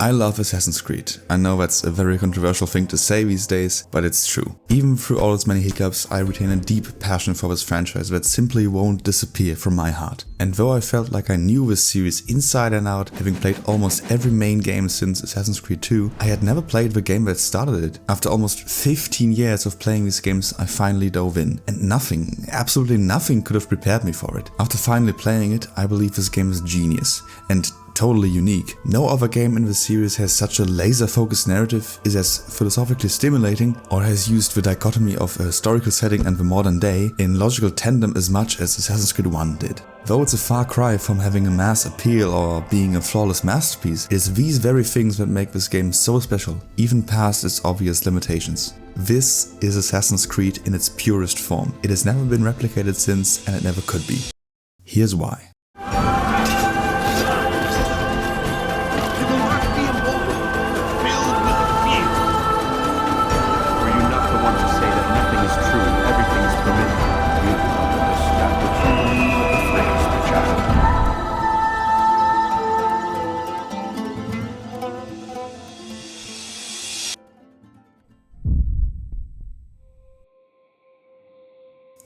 I love Assassin's Creed. I know that's a very controversial thing to say these days, but it's true. Even through all its many hiccups, I retain a deep passion for this franchise that simply won't disappear from my heart. And though I felt like I knew this series inside and out, having played almost every main game since Assassin's Creed 2, I had never played the game that started it. After almost 15 years of playing these games, I finally dove in. And nothing, absolutely nothing could have prepared me for it. After finally playing it, I believe this game is genius. And totally unique. No other game in the series has such a laser-focused narrative, is as philosophically stimulating, or has used the dichotomy of a historical setting and the modern day in logical tandem as much as Assassin's Creed 1 did. Though it's a far cry from having a mass appeal or being a flawless masterpiece, it is these very things that make this game so special, even past its obvious limitations. This is Assassin's Creed in its purest form. It has never been replicated since, and it never could be. Here's why.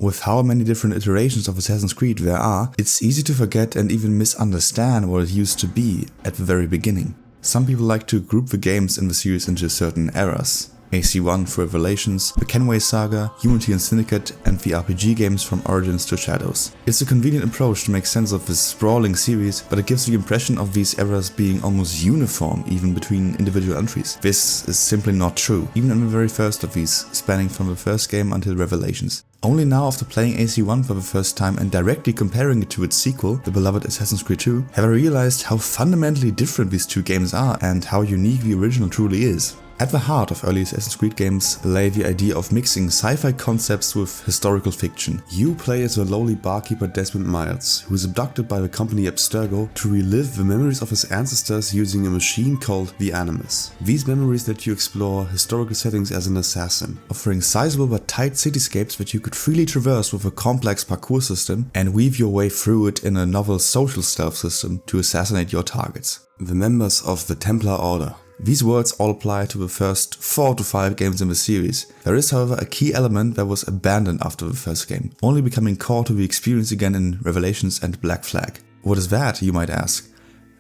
With how many different iterations of Assassin's Creed there are, it's easy to forget and even misunderstand what it used to be at the very beginning. Some people like to group the games in the series into certain eras. AC1 for Revelations, the Kenway Saga, Unity and Syndicate, and the RPG games from Origins to Shadows. It's a convenient approach to make sense of this sprawling series, but it gives the impression of these eras being almost uniform even between individual entries. This is simply not true, even in the very first of these, spanning from the first game until Revelations. Only now, after playing AC1 for the first time and directly comparing it to its sequel, the beloved Assassin's Creed 2, have I realized how fundamentally different these two games are and how unique the original truly is. At the heart of early Assassin's Creed games lay the idea of mixing sci-fi concepts with historical fiction. You play as a lowly barkeeper Desmond Miles, who is abducted by the company Abstergo to relive the memories of his ancestors using a machine called the Animus. These memories let you explore historical settings as an assassin, offering sizable but tight cityscapes that you could freely traverse with a complex parkour system and weave your way through it in a novel social stealth system to assassinate your targets. The members of the Templar Order. These words all apply to the first 4 to 5 games in the series. There is, however, a key element that was abandoned after the first game, only becoming core to the experience again in Revelations and Black Flag. What is that, you might ask?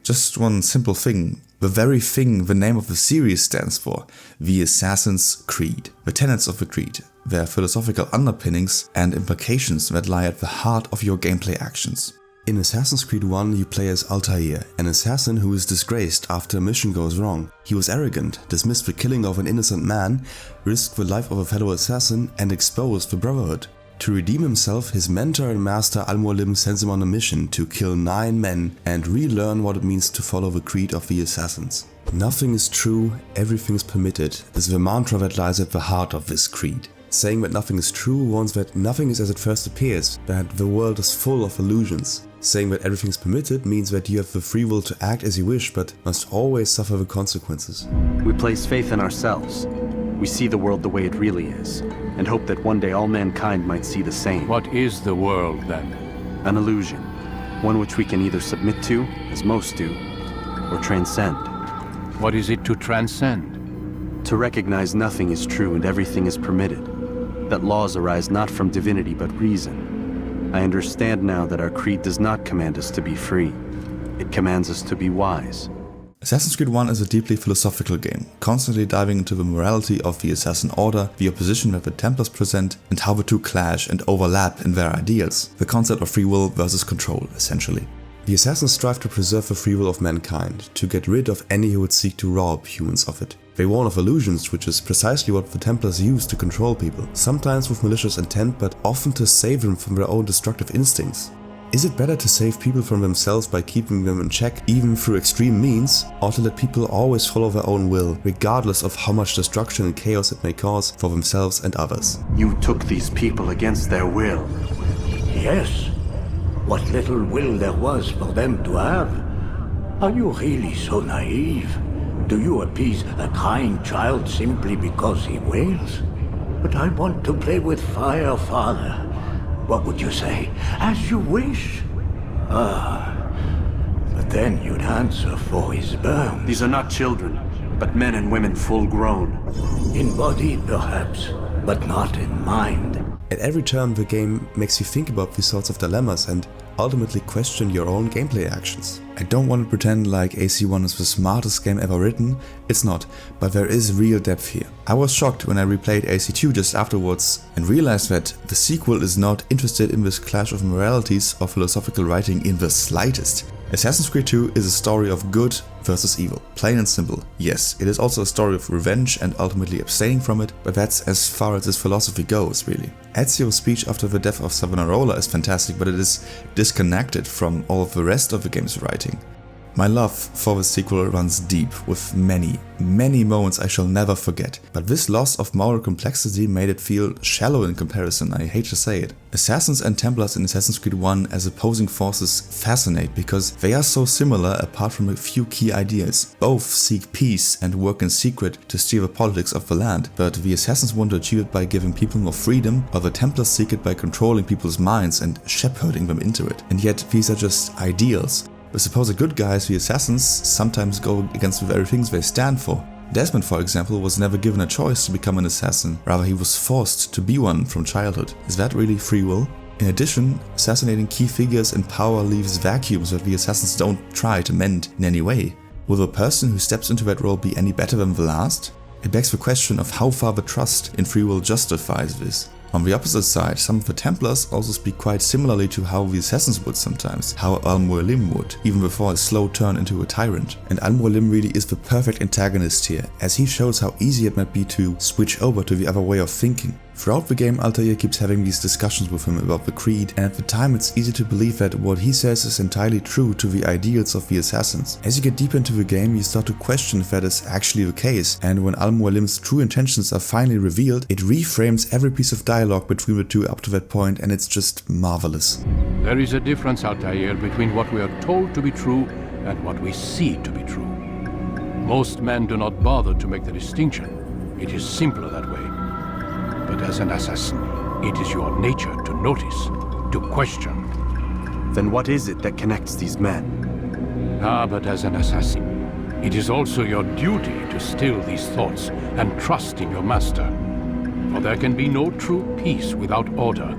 Just one simple thing. The very thing the name of the series stands for, the Assassin's Creed. The tenets of the creed, their philosophical underpinnings and implications that lie at the heart of your gameplay actions. In Assassin's Creed 1 you play as Altair, an assassin who is disgraced after a mission goes wrong. He was arrogant, dismissed the killing of an innocent man, risked the life of a fellow assassin and exposed the Brotherhood. To redeem himself, his mentor and master Al-Mualim sends him on a mission to kill 9 men and relearn what it means to follow the creed of the assassins. Nothing is true, everything is permitted is the mantra that lies at the heart of this creed. Saying that nothing is true warns that nothing is as it first appears, that the world is full of illusions. Saying that everything is permitted means that you have the free will to act as you wish, but must always suffer the consequences. We place faith in ourselves. We see the world the way it really is, and hope that one day all mankind might see the same. What is the world, then? An illusion. One which we can either submit to, as most do, or transcend. What is it to transcend? To recognize nothing is true and everything is permitted. That laws arise not from divinity but reason. I understand now that our creed does not command us to be free. It commands us to be wise. Assassin's Creed 1 is a deeply philosophical game, constantly diving into the morality of the Assassin Order, the opposition that the Templars present, and how the two clash and overlap in their ideals. The concept of free will versus control, essentially. The Assassins strive to preserve the free will of mankind, to get rid of any who would seek to rob humans of it. They warn of illusions, which is precisely what the Templars use to control people, sometimes with malicious intent, but often to save them from their own destructive instincts. Is it better to save people from themselves by keeping them in check, even through extreme means, or to let people always follow their own will, regardless of how much destruction and chaos it may cause for themselves and others? You took these people against their will. Yes. What little will there was for them to have. Are you really so naive? Do you appease a crying child simply because he wails? But I want to play with fire, Father. What would you say? As you wish. Ah, But then you'd answer for his burn. These are not children, but men and women full grown. In body, perhaps, but not in mind. At every turn, the game makes you think about these sorts of dilemmas and ultimately question your own gameplay actions. I don't want to pretend like AC1 is the smartest game ever written, it's not, but there is real depth here. I was shocked when I replayed AC2 just afterwards and realized that the sequel is not interested in this clash of moralities or philosophical writing in the slightest. Assassin's Creed 2 is a story of good versus evil, plain and simple. Yes, it is also a story of revenge and ultimately abstaining from it, but that's as far as its philosophy goes, really. Ezio's speech after the death of Savonarola is fantastic, but it is disconnected from all of the rest of the game's writing. My love for the sequel runs deep, with many moments I shall never forget, but this loss of moral complexity made it feel shallow in comparison, I hate to say it. Assassins and Templars in Assassin's Creed 1 as opposing forces fascinate because they are so similar apart from a few key ideas. Both seek peace and work in secret to steer the politics of the land, but the Assassins want to achieve it by giving people more freedom, while the Templars seek it by controlling people's minds and shepherding them into it. And yet these are just ideals. The supposed good guys, the assassins, sometimes go against the very things they stand for. Desmond, for example, was never given a choice to become an assassin, rather he was forced to be one from childhood. Is that really free will? In addition, assassinating key figures in power leaves vacuums that the assassins don't try to mend in any way. Will the person who steps into that role be any better than the last? It begs the question of how far the trust in free will justifies this. On the opposite side, some of the Templars also speak quite similarly to how the Assassins would sometimes, how Al-Mualim would, even before his slow turn into a tyrant. And Al-Mualim really is the perfect antagonist here, as he shows how easy it might be to switch over to the other way of thinking. Throughout the game, Altair keeps having these discussions with him about the creed, and at the time it's easy to believe that what he says is entirely true to the ideals of the Assassins. As you get deeper into the game, you start to question if that is actually the case, and when Al-Mualim's true intentions are finally revealed, it reframes every piece of dialogue between the two up to that point, and it's just marvelous. There is a difference, Altair, between what we are told to be true and what we see to be true. Most men do not bother to make the distinction. It is simpler that way. But as an assassin, it is your nature to notice, to question. Then what is it that connects these men? But as an assassin, it is also your duty to still these thoughts and trust in your master. For there can be no true peace without order,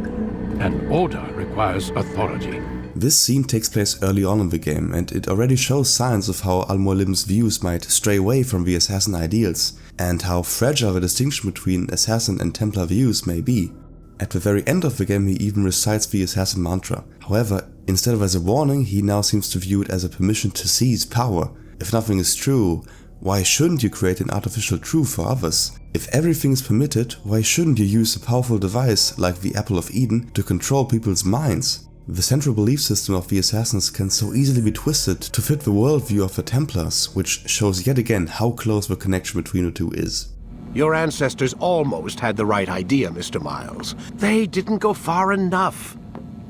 and order requires authority. This scene takes place early on in the game, and it already shows signs of how Al-Mualim's views might stray away from the assassin ideals, and how fragile the distinction between assassin and Templar views may be. At the very end of the game he even recites the assassin mantra. However, instead of as a warning, he now seems to view it as a permission to seize power. If nothing is true, why shouldn't you create an artificial truth for others? If everything is permitted, why shouldn't you use a powerful device like the Apple of Eden to control people's minds? The central belief system of the Assassins can so easily be twisted to fit the worldview of the Templars, which shows yet again how close the connection between the two is. Your ancestors almost had the right idea, Mr. Miles. They didn't go far enough.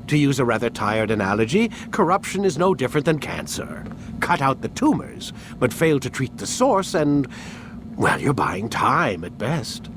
To use a rather tired analogy, corruption is no different than cancer. Cut out the tumors, but fail to treat the source and, well, you're buying time at best.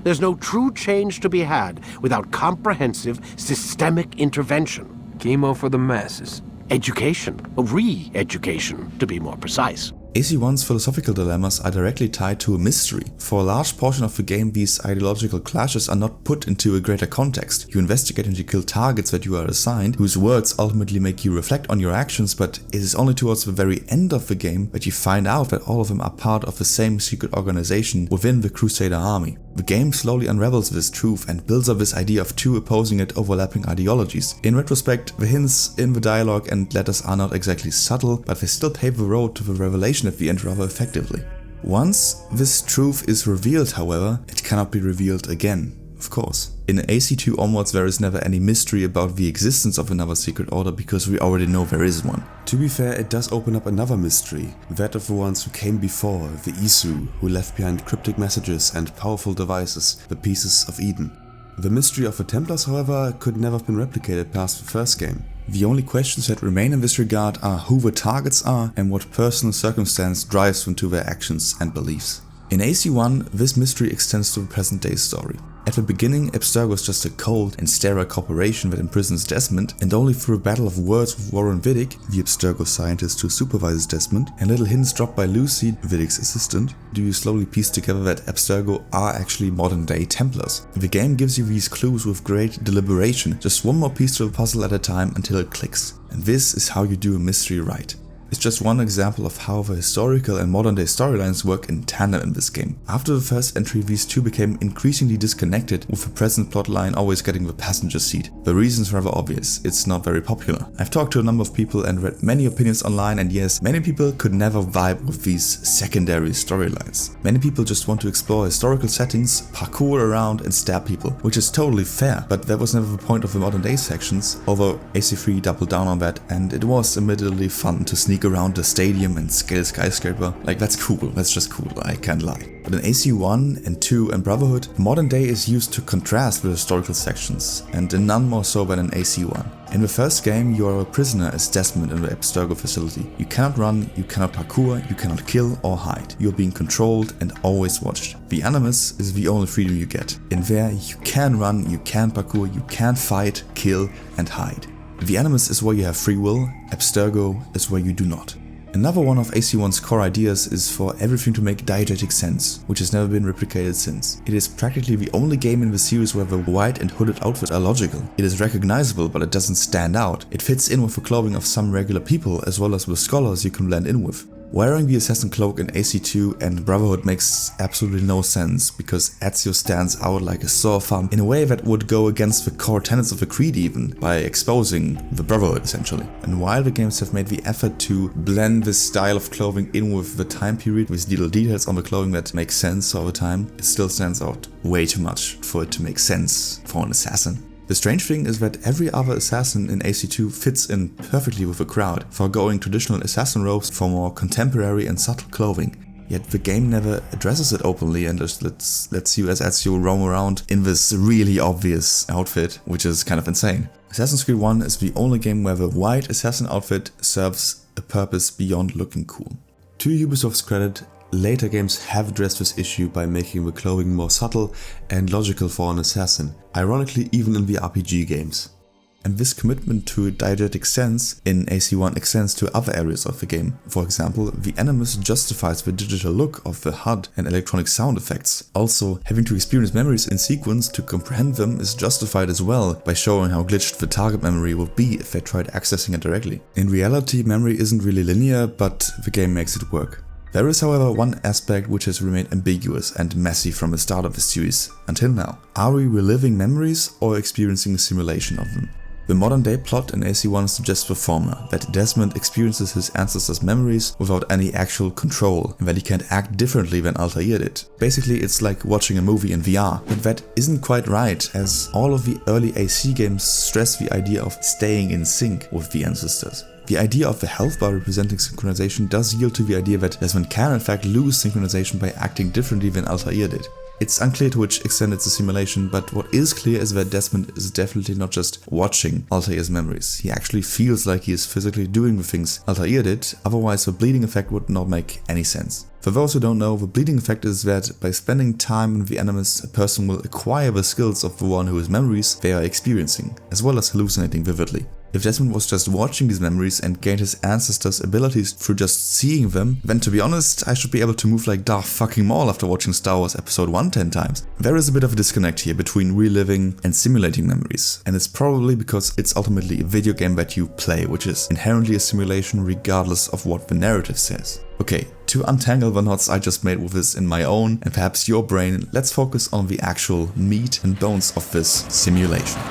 There's no true change to be had without comprehensive, systemic intervention. Chemo for the masses. Education, re-education, to be more precise. AC1's philosophical dilemmas are directly tied to a mystery. For a large portion of the game, these ideological clashes are not put into a greater context. You investigate and you kill targets that you are assigned, whose words ultimately make you reflect on your actions, but it is only towards the very end of the game that you find out that all of them are part of the same secret organization within the Crusader army. The game slowly unravels this truth and builds up this idea of two opposing yet overlapping ideologies. In retrospect, the hints in the dialogue and letters are not exactly subtle, but they still pave the road to the revelation at the end rather effectively. Once this truth is revealed, however, it cannot be revealed again, of course. In AC2 onwards there is never any mystery about the existence of another secret order because we already know there is one. To be fair, it does open up another mystery, that of the ones who came before, the Isu, who left behind cryptic messages and powerful devices, the Pieces of Eden. The mystery of the Templars, however, could never have been replicated past the first game. The only questions that remain in this regard are who the targets are and what personal circumstance drives them to their actions and beliefs. In AC1, this mystery extends to the present day story. At the beginning, Abstergo is just a cold and sterile corporation that imprisons Desmond, and only through a battle of words with Warren Vidic, the Abstergo scientist who supervises Desmond, and little hints dropped by Lucy, Vidic's assistant, do you slowly piece together that Abstergo are actually modern-day Templars. The game gives you these clues with great deliberation, just one more piece to the puzzle at a time until it clicks. And this is how you do a mystery right. It's just one example of how the historical and modern day storylines work in tandem in this game. After the first entry, these two became increasingly disconnected, with the present plotline always getting the passenger seat. The reason's rather obvious, it's not very popular. I've talked to a number of people and read many opinions online, and yes, many people could never vibe with these secondary storylines. Many people just want to explore historical settings, parkour around and stab people, which is totally fair, but that was never the point of the modern day sections, although AC3 doubled down on that, and it was admittedly fun to sneak around the stadium and scale skyscraper. Like, that's cool, that's just cool, I can't lie. But in AC1 and 2 and Brotherhood, modern day is used to contrast with historical sections, and in none more so than in AC1. In the first game, you are a prisoner as Desmond in the Abstergo facility. You cannot run, you cannot parkour, you cannot kill or hide. You are being controlled and always watched. The Animus is the only freedom you get. In there, you can run, you can parkour, you can fight, kill and hide. The Animus is where you have free will, Abstergo is where you do not. Another one of AC1's core ideas is for everything to make diegetic sense, which has never been replicated since. It is practically the only game in the series where the white and hooded outfits are logical. It is recognizable, but it doesn't stand out. It fits in with the clothing of some regular people, as well as with scholars you can blend in with. Wearing the assassin cloak in AC2 and Brotherhood makes absolutely no sense, because Ezio stands out like a sore thumb in a way that would go against the core tenets of the Creed even, by exposing the Brotherhood essentially. And while the games have made the effort to blend this style of clothing in with the time period, with little details on the clothing that make sense all the time, it still stands out way too much for it to make sense for an assassin. The strange thing is that every other assassin in AC2 fits in perfectly with the crowd, foregoing traditional assassin robes for more contemporary and subtle clothing. Yet the game never addresses it openly and just lets you as Ezio roam around in this really obvious outfit, which is kind of insane. Assassin's Creed 1 is the only game where the white assassin outfit serves a purpose beyond looking cool. To Ubisoft's credit, later games have addressed this issue by making the clothing more subtle and logical for an assassin, ironically even in the RPG games. And this commitment to a diegetic sense in AC1 extends to other areas of the game. For example, the Animus justifies the digital look of the HUD and electronic sound effects. Also, having to experience memories in sequence to comprehend them is justified as well by showing how glitched the target memory would be if they tried accessing it directly. In reality, memory isn't really linear, but the game makes it work. There is, however, one aspect which has remained ambiguous and messy from the start of the series, until now. Are we reliving memories or experiencing a simulation of them? The modern day plot in AC1 suggests the former, that Desmond experiences his ancestors' memories without any actual control, and that he can't act differently than Altair did. Basically, it's like watching a movie in VR, but that isn't quite right, as all of the early AC games stress the idea of staying in sync with the ancestors. The idea of the health bar representing synchronization does yield to the idea that Desmond can in fact lose synchronization by acting differently than Altair did. It's unclear to which extent it's a simulation, but what is clear is that Desmond is definitely not just watching Altair's memories. He actually feels like he is physically doing the things Altair did, otherwise the bleeding effect would not make any sense. For those who don't know, the bleeding effect is that by spending time in the Animus, a person will acquire the skills of the one whose memories they are experiencing, as well as hallucinating vividly. If Desmond was just watching these memories and gained his ancestors' abilities through just seeing them, then to be honest, I should be able to move like Darth fucking Maul after watching Star Wars Episode 1 10 times. There is a bit of a disconnect here between reliving and simulating memories, and it's probably because it's ultimately a video game that you play, which is inherently a simulation regardless of what the narrative says. Okay, to untangle the knots I just made with this in my own and perhaps your brain, let's focus on the actual meat and bones of this simulation.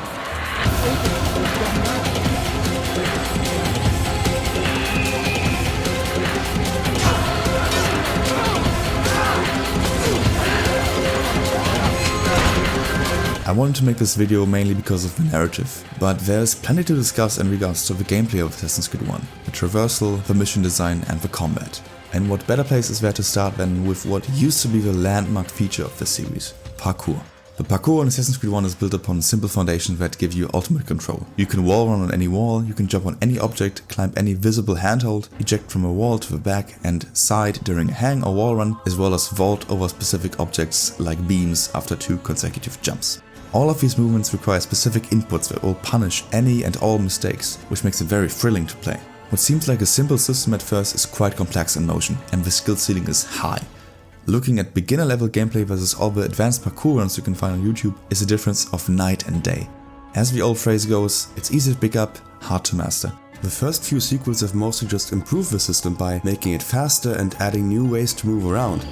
I wanted to make this video mainly because of the narrative, but there's plenty to discuss in regards to the gameplay of Assassin's Creed 1, the traversal, the mission design and the combat. And what better place is there to start than with what used to be the landmark feature of the series, parkour. The parkour in Assassin's Creed 1 is built upon simple foundations that give you ultimate control. You can wall run on any wall, you can jump on any object, climb any visible handhold, eject from a wall to the back and side during a hang or wall run, as well as vault over specific objects like beams after 2 consecutive jumps. All of these movements require specific inputs that will punish any and all mistakes, which makes it very thrilling to play. What seems like a simple system at first is quite complex in motion, and the skill ceiling is high. Looking at beginner level gameplay versus all the advanced parkour runs you can find on YouTube is a difference of night and day. As the old phrase goes, it's easy to pick up, hard to master. The first few sequels have mostly just improved the system by making it faster and adding new ways to move around.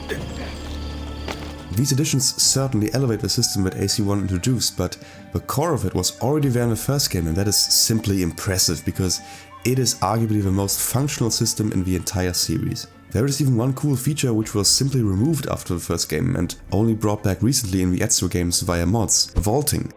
These additions certainly elevate the system that AC1 introduced, but the core of it was already there in the first game, and that is simply impressive because it is arguably the most functional system in the entire series. There is even one cool feature which was simply removed after the first game and only brought back recently in the Ezio games via mods: vaulting.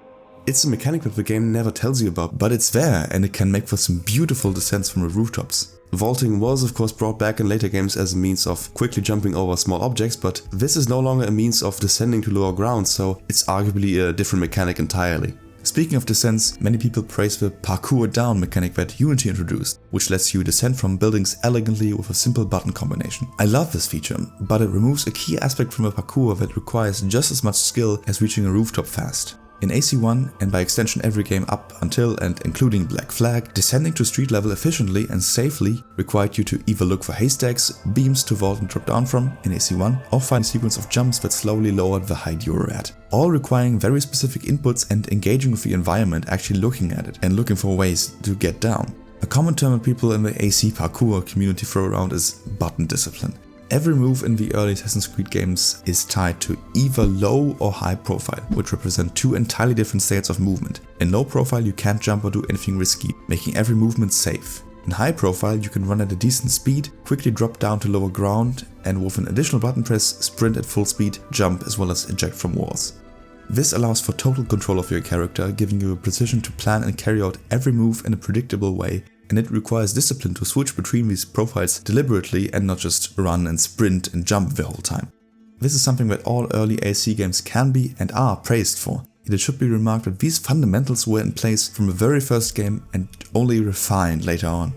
It's a mechanic that the game never tells you about, but it's there and it can make for some beautiful descents from the rooftops. Vaulting was of course brought back in later games as a means of quickly jumping over small objects, but this is no longer a means of descending to lower ground, so it's arguably a different mechanic entirely. Speaking of descents, many people praise the parkour down mechanic that Unity introduced, which lets you descend from buildings elegantly with a simple button combination. I love this feature, but it removes a key aspect from a parkour that requires just as much skill as reaching a rooftop fast. In AC1, and by extension every game up until and including Black Flag, descending to street level efficiently and safely required you to either look for haystacks, beams to vault and drop down from in AC1, or find a sequence of jumps that slowly lowered the height you were at. All requiring very specific inputs and engaging with the environment, actually looking at it and looking for ways to get down. A common term that people in the AC parkour community throw around is button discipline. Every move in the early Assassin's Creed games is tied to either low or high profile, which represent 2 entirely different states of movement. In low profile you can't jump or do anything risky, making every movement safe. In high profile you can run at a decent speed, quickly drop down to lower ground, and with an additional button press sprint at full speed, jump as well as eject from walls. This allows for total control of your character, giving you a precision to plan and carry out every move in a predictable way, and it requires discipline to switch between these profiles deliberately and not just run and sprint and jump the whole time. This is something that all early AC games can be and are praised for, yet it should be remarked that these fundamentals were in place from the very first game and only refined later on.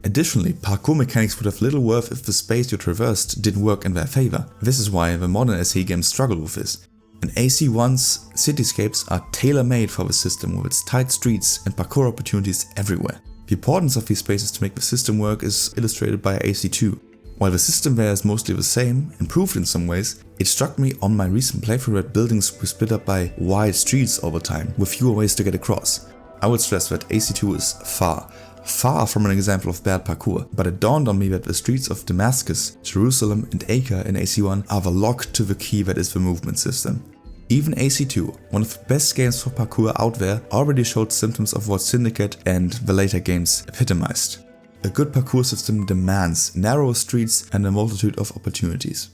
Additionally, parkour mechanics would have little worth if the space you traversed didn't work in their favor. This is why the modern AC games struggle with this. In AC1's cityscapes are tailor-made for the system with its tight streets and parkour opportunities everywhere. The importance of these spaces to make the system work is illustrated by AC2. While the system there is mostly the same, improved in some ways, it struck me on my recent playthrough that buildings were split up by wide streets over time, with fewer ways to get across. I would stress that AC2 is far from an example of bad parkour, but it dawned on me that the streets of Damascus, Jerusalem and Acre in AC1 are the lock to the key that is the movement system. Even AC2, one of the best games for parkour out there, already showed symptoms of what Syndicate and the later games epitomized. A good parkour system demands narrow streets and a multitude of opportunities.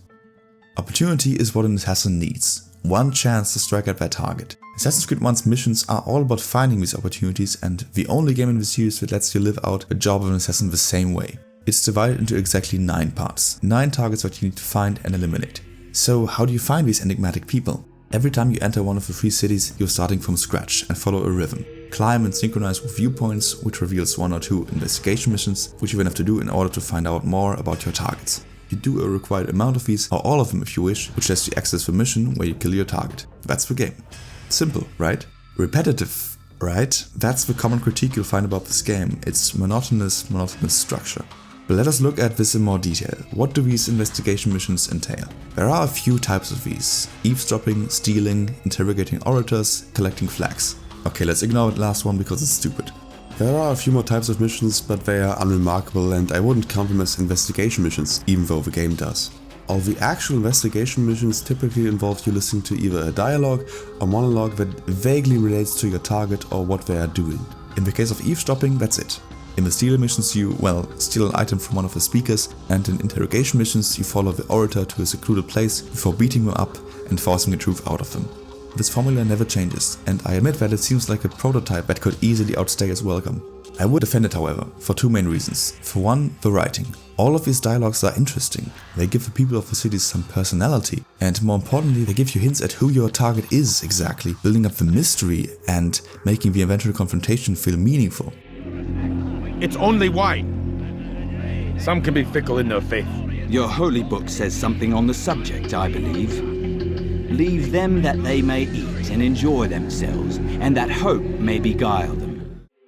Opportunity is what an assassin needs. One chance to strike at their target. Assassin's Creed 1's missions are all about finding these opportunities, and the only game in the series that lets you live out the job of an assassin the same way. It's divided into exactly 9 parts. 9 targets that you need to find and eliminate. So how do you find these enigmatic people? Every time you enter one of the 3 cities, you're starting from scratch and follow a rhythm. Climb and synchronize with viewpoints, which reveals 1 or 2 investigation missions, which you then have to do in order to find out more about your targets. You do a required amount of these, or all of them if you wish, which lets you access the mission where you kill your target. That's the game. Simple, right? Repetitive, right? That's the common critique you'll find about this game. It's monotonous structure. But let us look at this in more detail. What do these investigation missions entail? There are a few types of these: eavesdropping, stealing, interrogating orators, collecting flags. Okay, let's ignore the last one because it's stupid. There are a few more types of missions, but they are unremarkable and I wouldn't count them as investigation missions, even though the game does. All the actual investigation missions typically involve you listening to either a dialogue or monologue that vaguely relates to your target or what they are doing. In the case of eavesdropping, that's it. In the steal missions you, steal an item from one of the speakers, and in interrogation missions you follow the orator to a secluded place before beating them up and forcing the truth out of them. This formula never changes, and I admit that it seems like a prototype that could easily outstay its welcome. I would defend it, however, for two main reasons. For one, the writing. All of these dialogues are interesting, they give the people of the cities some personality, and more importantly, they give you hints at who your target is exactly, building up the mystery and making the eventual confrontation feel meaningful. It's only wine. Some can be fickle in their faith. Your holy book says something on the subject, I believe. Leave them that they may eat and enjoy themselves, and that hope may beguile them.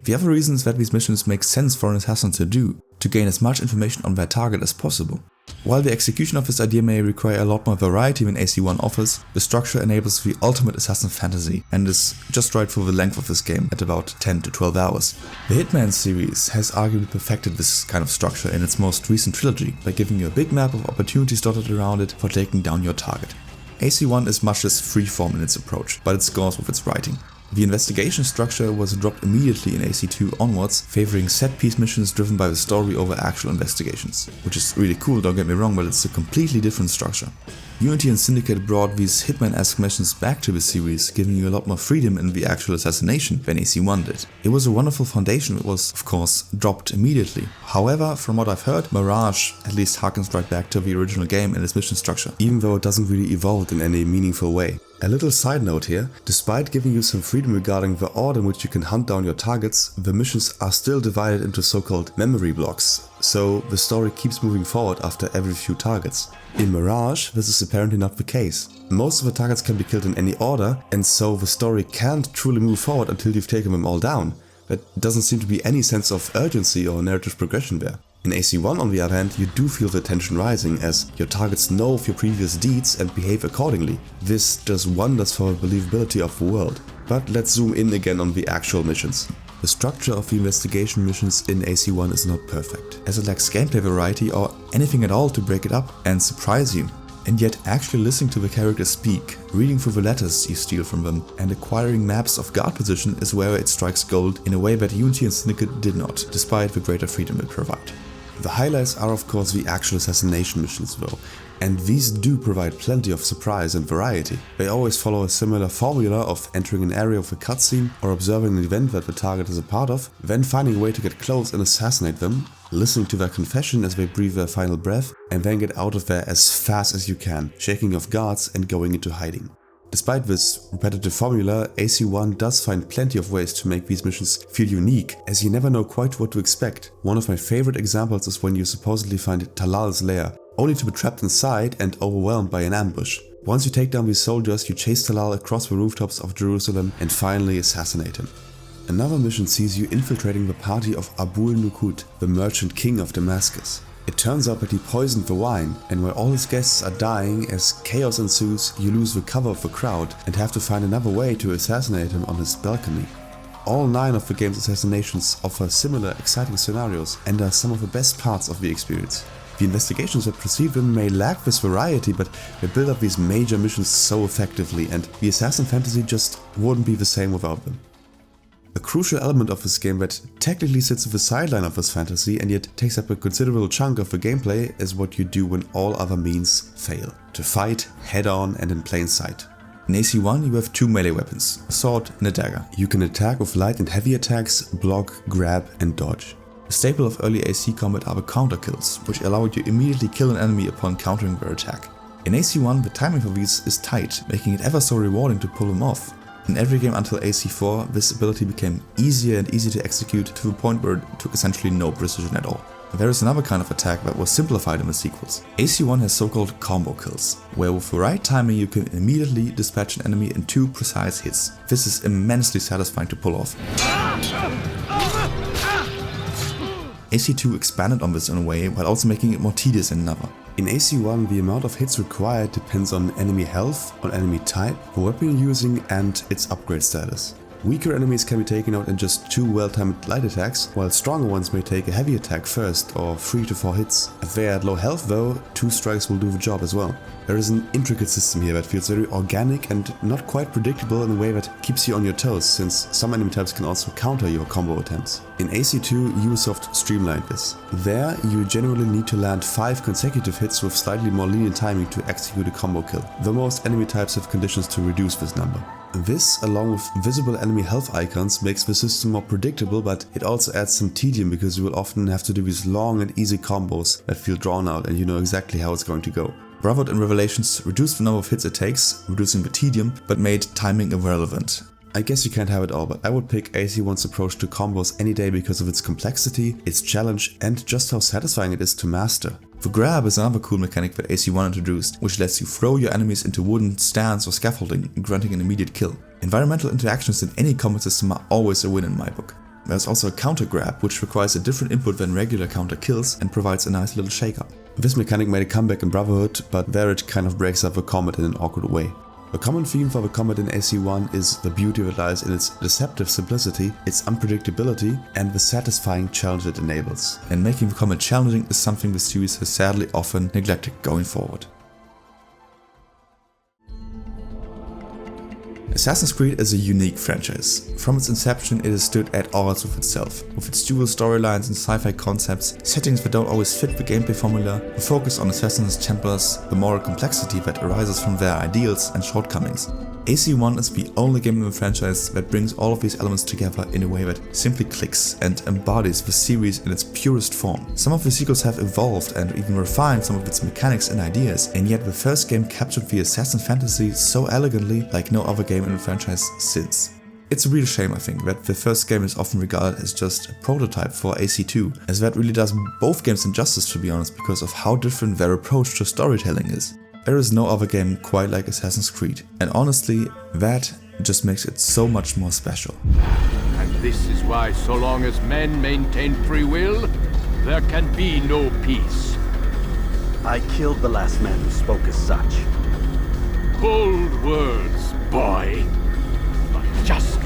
The other reason is that these missions make sense for an assassin to do, to gain as much information on their target as possible. While the execution of this idea may require a lot more variety than AC1 offers, the structure enables the ultimate assassin fantasy and is just right for the length of this game at about 10 to 12 hours. The Hitman series has arguably perfected this kind of structure in its most recent trilogy by giving you a big map of opportunities dotted around it for taking down your target. AC1 is much less freeform in its approach, but it scores with its writing. The investigation structure was dropped immediately in AC2 onwards, favoring set-piece missions driven by the story over actual investigations. Which is really cool, don't get me wrong, but it's a completely different structure. Unity and Syndicate brought these Hitman-esque missions back to the series, giving you a lot more freedom in the actual assassination than AC1 did. It was a wonderful foundation that was, of course, dropped immediately. However, from what I've heard, Mirage at least harkens right back to the original game and its mission structure, even though it doesn't really evolve in any meaningful way. A little side note here, despite giving you some freedom regarding the order in which you can hunt down your targets, the missions are still divided into so-called memory blocks, so the story keeps moving forward after every few targets. In Mirage, this is apparently not the case. Most of the targets can be killed in any order, and so the story can't truly move forward until you've taken them all down. There doesn't seem to be any sense of urgency or narrative progression there. In AC1, on the other hand, you do feel the tension rising, as your targets know of your previous deeds and behave accordingly. This does wonders for the believability of the world. But let's zoom in again on the actual missions. The structure of the investigation missions in AC1 is not perfect, as it lacks gameplay variety or anything at all to break it up and surprise you. And yet actually listening to the characters speak, reading through the letters you steal from them, and acquiring maps of guard position is where it strikes gold in a way that Unity and Syndicate did not, despite the greater freedom it provides. The highlights are of course the actual assassination missions though, and these do provide plenty of surprise and variety. They always follow a similar formula of entering an area of a cutscene or observing an event that the target is a part of, then finding a way to get close and assassinate them, listening to their confession as they breathe their final breath, and then get out of there as fast as you can, shaking off guards and going into hiding. Despite this repetitive formula, AC1 does find plenty of ways to make these missions feel unique, as you never know quite what to expect. One of my favorite examples is when you supposedly find Talal's lair, only to be trapped inside and overwhelmed by an ambush. Once you take down these soldiers, you chase Talal across the rooftops of Jerusalem and finally assassinate him. Another mission sees you infiltrating the party of Abul Nukut, the merchant king of Damascus. It turns out that he poisoned the wine, and while all his guests are dying as chaos ensues, you lose the cover of the crowd and have to find another way to assassinate him on his balcony. All 9 of the game's assassinations offer similar exciting scenarios and are some of the best parts of the experience. The investigations that precede them may lack this variety, but they build up these major missions so effectively, and the assassin fantasy just wouldn't be the same without them. A crucial element of this game that technically sits at the sideline of this fantasy and yet takes up a considerable chunk of the gameplay is what you do when all other means fail. To fight head on and in plain sight. In AC1 you have 2 melee weapons, a sword and a dagger. You can attack with light and heavy attacks, block, grab and dodge. A staple of early AC combat are the counter kills, which allow you to immediately kill an enemy upon countering their attack. In AC1 the timing for these is tight, making it ever so rewarding to pull them off. In every game until AC4, this ability became easier and easier to execute to the point where it took essentially no precision at all. There is another kind of attack that was simplified in the sequels. AC1 has so-called combo kills, where with the right timing you can immediately dispatch an enemy in 2 precise hits. This is immensely satisfying to pull off. AC2 expanded on this in a way while also making it more tedious in another. In AC1 the amount of hits required depends on enemy health, on enemy type, the weapon you're using and its upgrade status. Weaker enemies can be taken out in just 2 well-timed light attacks, while stronger ones may take a heavy attack first or 3 to 4 hits. If they are at low health though, 2 strikes will do the job as well. There is an intricate system here that feels very organic and not quite predictable in a way that keeps you on your toes, since some enemy types can also counter your combo attempts. In AC2, Ubisoft streamlined this. There, you generally need to land 5 consecutive hits with slightly more lenient timing to execute a combo kill, though most enemy types have conditions to reduce this number. This, along with visible enemy health icons, makes the system more predictable, but it also adds some tedium because you will often have to do these long and easy combos that feel drawn out and you know exactly how it's going to go. Brotherhood and Revelations reduced the number of hits it takes, reducing the tedium, but made timing irrelevant. I guess you can't have it all, but I would pick AC1's approach to combos any day because of its complexity, its challenge, and just how satisfying it is to master. The grab is another cool mechanic that AC1 introduced, which lets you throw your enemies into wooden stands or scaffolding, granting an immediate kill. Environmental interactions in any combat system are always a win in my book. There's also a counter grab, which requires a different input than regular counter kills and provides a nice little shake-up. This mechanic made a comeback in Brotherhood, but there it kind of breaks up the combat in an awkward way. The common theme for the combat in AC1 is the beauty that lies in its deceptive simplicity, its unpredictability, and the satisfying challenge it enables. And making the combat challenging is something the series has sadly often neglected going forward. Assassin's Creed is a unique franchise. From its inception, it has stood at odds with itself, with its dual storylines and sci-fi concepts, settings that don't always fit the gameplay formula, the focus on assassins' tempers, the moral complexity that arises from their ideals and shortcomings. AC1 is the only game in the franchise that brings all of these elements together in a way that simply clicks and embodies the series in its purest form. Some of the sequels have evolved and even refined some of its mechanics and ideas, and yet the first game captured the assassin fantasy so elegantly like no other game in the franchise since. It's a real shame, I think, that the first game is often regarded as just a prototype for AC2, as that really does both games injustice, to be honest, because of how different their approach to storytelling is. There is no other game quite like Assassin's Creed, and honestly, that just makes it so much more special. And this is why, so long as men maintain free will, there can be no peace. I killed the last man who spoke as such. Bold words, boy. But just